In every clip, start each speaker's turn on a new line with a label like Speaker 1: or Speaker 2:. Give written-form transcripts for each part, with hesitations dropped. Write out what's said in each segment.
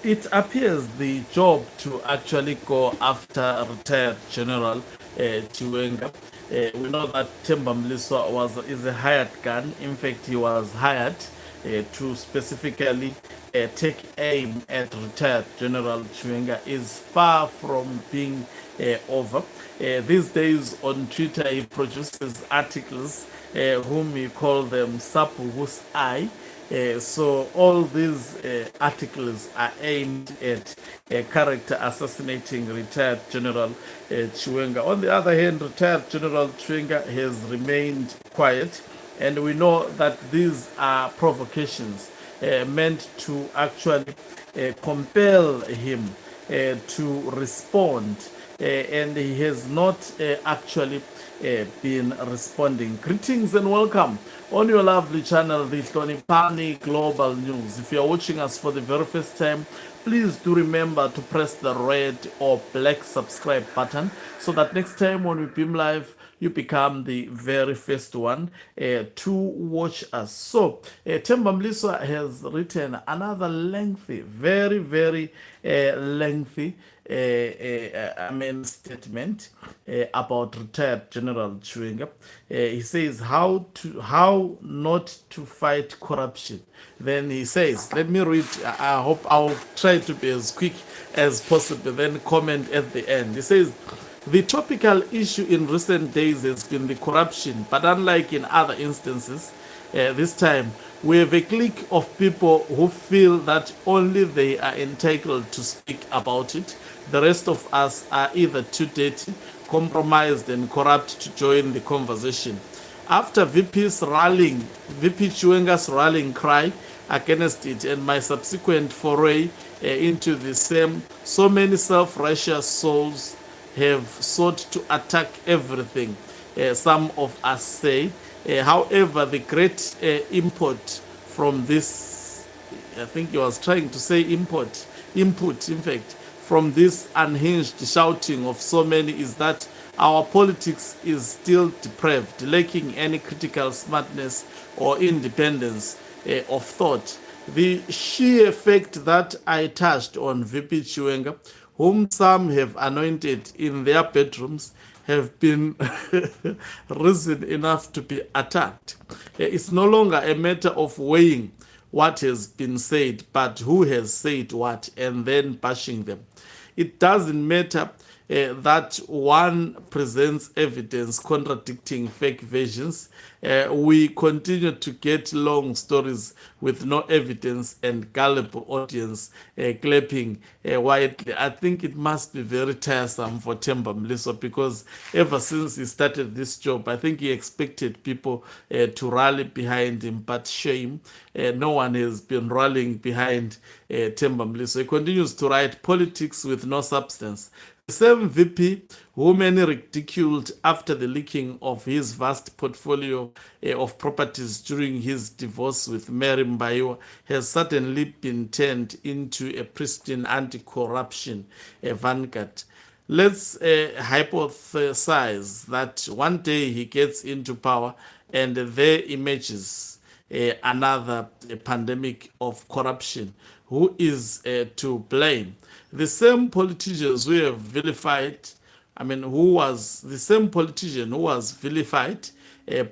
Speaker 1: It appears the job to actually go after retired General Chiwenga. We know that Temba Mliswa is a hired gun. In fact, he was hired to specifically take aim at retired General Chiwenga. Is far from being over. These days on Twitter, he produces articles whom he call them Sapu Whose Eye. So all these articles are aimed at character assassinating retired General Chiwenga. On the other hand, retired General Chiwenga has remained quiet, and we know that these are provocations meant to actually compel him to respond, and he has not actually been responding. Greetings and welcome on your lovely channel, the Hlonipani Global News. If you're watching us for the very first time, please do remember to press the red or black subscribe button so that next time when we beam live, you become the very first one to watch us. So, Temba Mliswa has written another lengthy, very, very lengthy statement about retired General Chiwenga. He says how not to fight corruption. Then he says, let me read. I hope I'll try to be as quick as possible. Then comment at the end. He says, the topical issue in recent days has been the corruption, but unlike in other instances, this time we have a clique of people who feel that only they are entitled to speak about it. The rest of us are either too dirty, compromised, and corrupt to join the conversation. After VP Chiwenga's rallying cry against it, and my subsequent foray into the same, so many self-righteous souls have sought to attack everything, some of us say. However, the great import from this, I think he was trying to say input, in fact, from this unhinged shouting of so many is that our politics is still depraved, lacking any critical smartness or independence of thought. The sheer fact that I touched on VP Chiwenga, whom some have anointed in their bedrooms, have been reason enough to be attacked. It's no longer a matter of weighing what has been said, but who has said what, and then bashing them. It doesn't matter that one presents evidence contradicting fake versions. We continue to get long stories with no evidence and gullible audience clapping widely. I think it must be very tiresome for Temba Mliswa because ever since he started this job, I think he expected people to rally behind him, but shame, no one has been rallying behind Temba Mliswa. He continues to write politics with no substance. The same VP who many ridiculed after the leaking of his vast portfolio of properties during his divorce with Mary Mbayiwa has suddenly been turned into a pristine anti-corruption vanguard. Let's hypothesize that one day he gets into power and there emerges another pandemic of corruption. Who is to blame? The same politicians who have vilified, who was the same politician who was vilified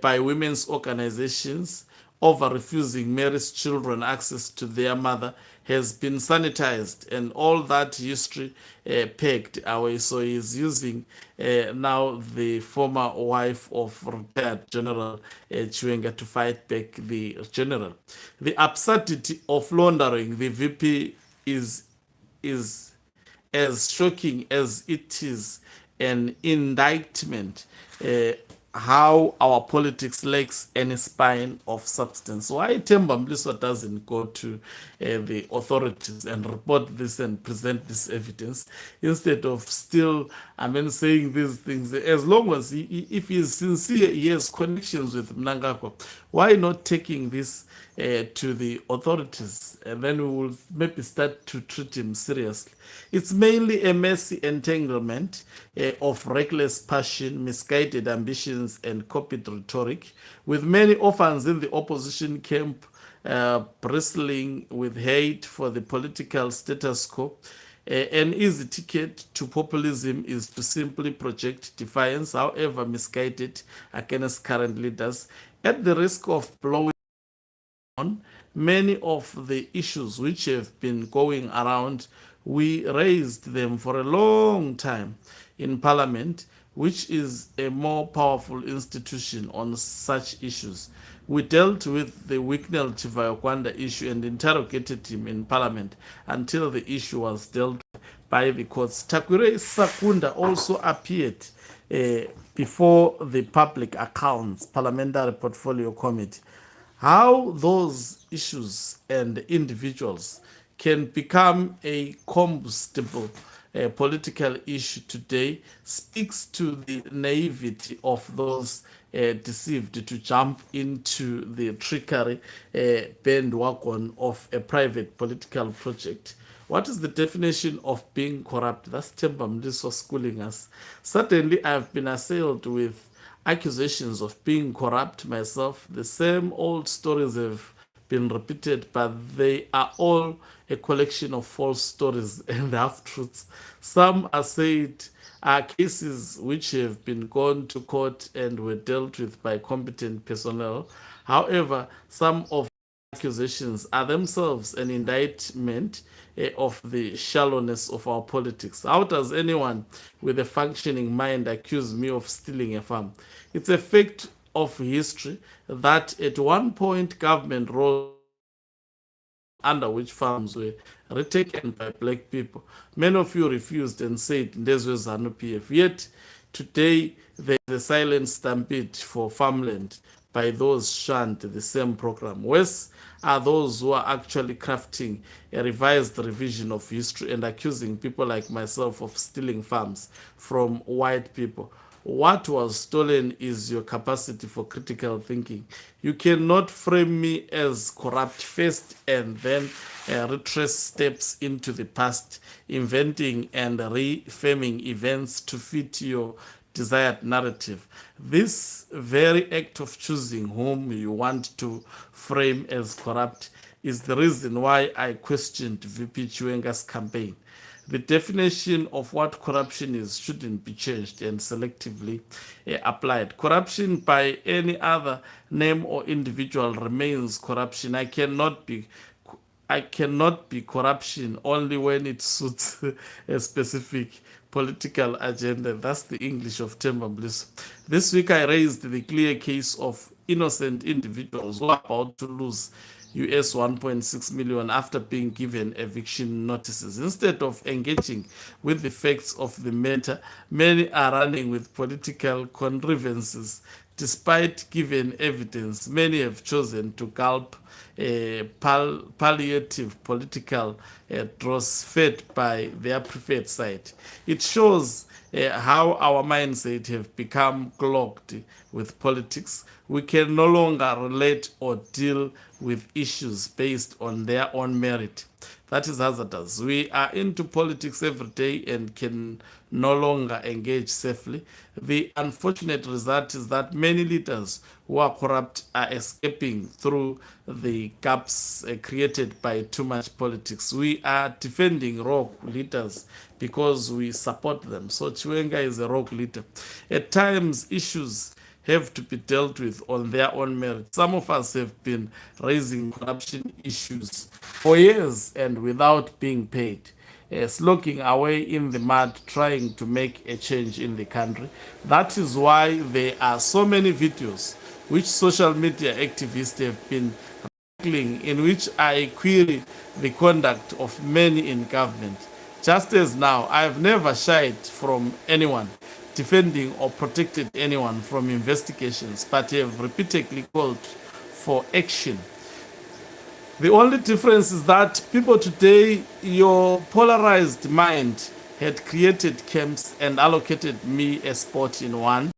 Speaker 1: by women's organizations over refusing Mary's children access to their mother has been sanitized and all that history pegged away. So he's using now the former wife of retired General Chiwenga to fight back the general. The absurdity of laundering the VP is as shocking as it is an indictment how our politics lacks any spine of substance. Why Temba Mliswa doesn't go to the authorities and report this and present this evidence instead of still, saying these things? As long as if he is sincere, he has connections with Mnangagwa, why not taking this to the authorities, and then we will maybe start to treat him seriously. It's mainly a messy entanglement of reckless passion, misguided ambitions, and copied rhetoric, with many orphans in the opposition camp bristling with hate for the political status quo. An easy ticket to populism is to simply project defiance, however misguided, against current leaders, at the risk of blowing on many of the issues which have been going around. We raised them for a long time in Parliament, which is a more powerful institution on such issues. We dealt with the Wicknell Chivayokwanda issue and interrogated him in Parliament until the issue was dealt with by the courts. Takwire Sakunda also appeared before the Public Accounts Parliamentary Portfolio Committee. How those issues and individuals can become a combustible political issue today speaks to the naivety of those deceived to jump into the trickery bandwagon of a private political project. What is the definition of being corrupt? That's Temba Mliswa schooling us. Certainly, I've been assailed with accusations of being corrupt myself. The same old stories have been repeated, but they are all a collection of false stories and half truths. Some are said are cases which have been gone to court and were dealt with by competent personnel. However, some of accusations are themselves an indictment of the shallowness of our politics. How does anyone with a functioning mind accuse me of stealing a farm? It's a fact of history that at one point government roles under which farms were retaken by black people. Many of you refused and said Ndezwe ZANU PF. Yet today there is a silent stampede for farmland by those shunned the same program. Worse are those who are actually crafting a revised revision of history and accusing people like myself of stealing farms from white people. What was stolen is your capacity for critical thinking. You cannot frame me as corrupt first and then retrace steps into the past, inventing and reframing events to fit your desired narrative. This very act of choosing whom you want to frame as corrupt is the reason why I questioned VP Chiwenga's campaign. The definition of what corruption is shouldn't be changed and selectively applied. Corruption by any other name or individual remains corruption. I cannot be corruption only when it suits a specific political agenda. That's the English of Temba Mliswa. This week I raised the clear case of innocent individuals who are about to lose US 1.6 million after being given eviction notices. Instead of engaging with the facts of the matter, many are running with political contrivances. Despite given evidence, many have chosen to gulp palliative political dross fed by their preferred side. It shows how our mindset have become clogged with politics. We can no longer relate or deal with issues based on their own merit. That is hazardous. We are into politics every day and can no longer engage safely. The unfortunate result is that many leaders who are corrupt are escaping through the gaps created by too much politics. We are defending rogue leaders because we support them. So Chiwenga is a rogue leader. At times, issues have to be dealt with on their own merit. Some of us have been raising corruption issues for years and without being paid, slogging away in the mud, trying to make a change in the country. That is why there are so many videos which social media activists have been in which I query the conduct of many in government. Just as now, I have never shied from anyone, defending or protected anyone from investigations, but have repeatedly called for action. The only difference is that people today, your polarized mind had created camps and allocated me a spot in one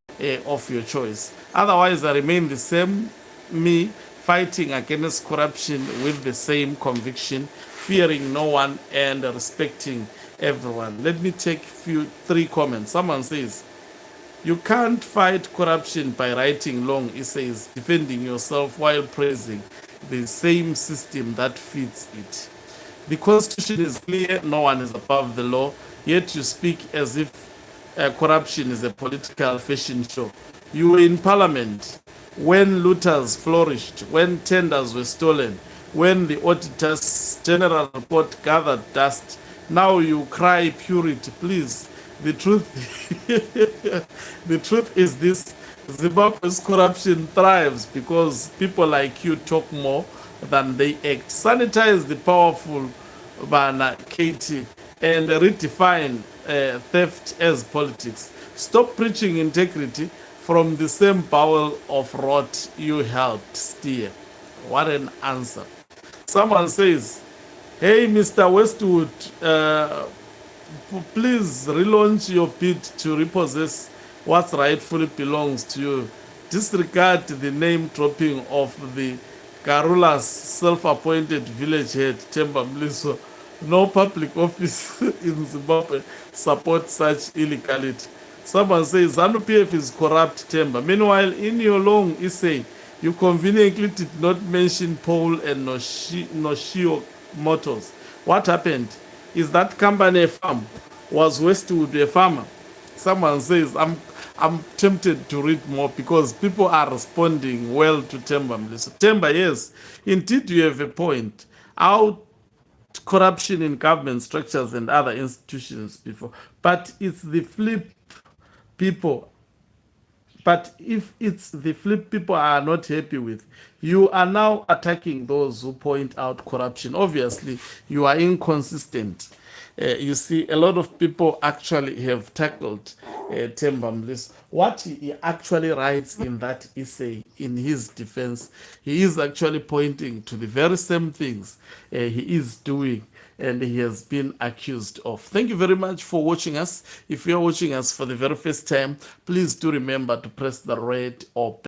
Speaker 1: of your choice. Otherwise, I remain the same me, fighting against corruption with the same conviction, fearing no one and respecting everyone. Let me take three comments. Someone says, you can't fight corruption by writing long essays, defending yourself while praising the same system that fits it. The Constitution is clear, no one is above the law, yet you speak as if corruption is a political fashion show. You were in parliament when looters flourished, when tenders were stolen, when the auditor's general report gathered dust. Now you cry purity, please. The truth, the truth is this: Zimbabwe's corruption thrives because people like you talk more than they act. Sanitize the powerful, Bana Katie, and redefine theft as politics. Stop preaching integrity from the same barrel of rot you helped steer. What an answer. Someone says, hey, Mr. Westwood, please relaunch your bid to repossess what rightfully belongs to you. Disregard the name dropping of the Karula's self-appointed village head, Temba Mliswa. No public office in Zimbabwe supports such illegality. Someone says ZANU-PF is corrupt, Temba. Meanwhile, in your long essay, you conveniently did not mention Paul and Noshio Motors. What happened? Is that company a farm? Was Westwood a farmer? Someone says, I'm tempted to read more because people are responding well to Temba Mliswa. Temba, yes, indeed you have a point. Out corruption in government structures and other institutions before, but it's the flip people. But if it's the flip people are not happy with, you are now attacking those who point out corruption. Obviously, you are inconsistent. You see, a lot of people actually have tackled Temba Mliswa. What he actually writes in that essay, in his defense, he is actually pointing to the very same things he is doing and he has been accused of. Thank you very much for watching us. If you're watching us for the very first time, please do remember to press the red or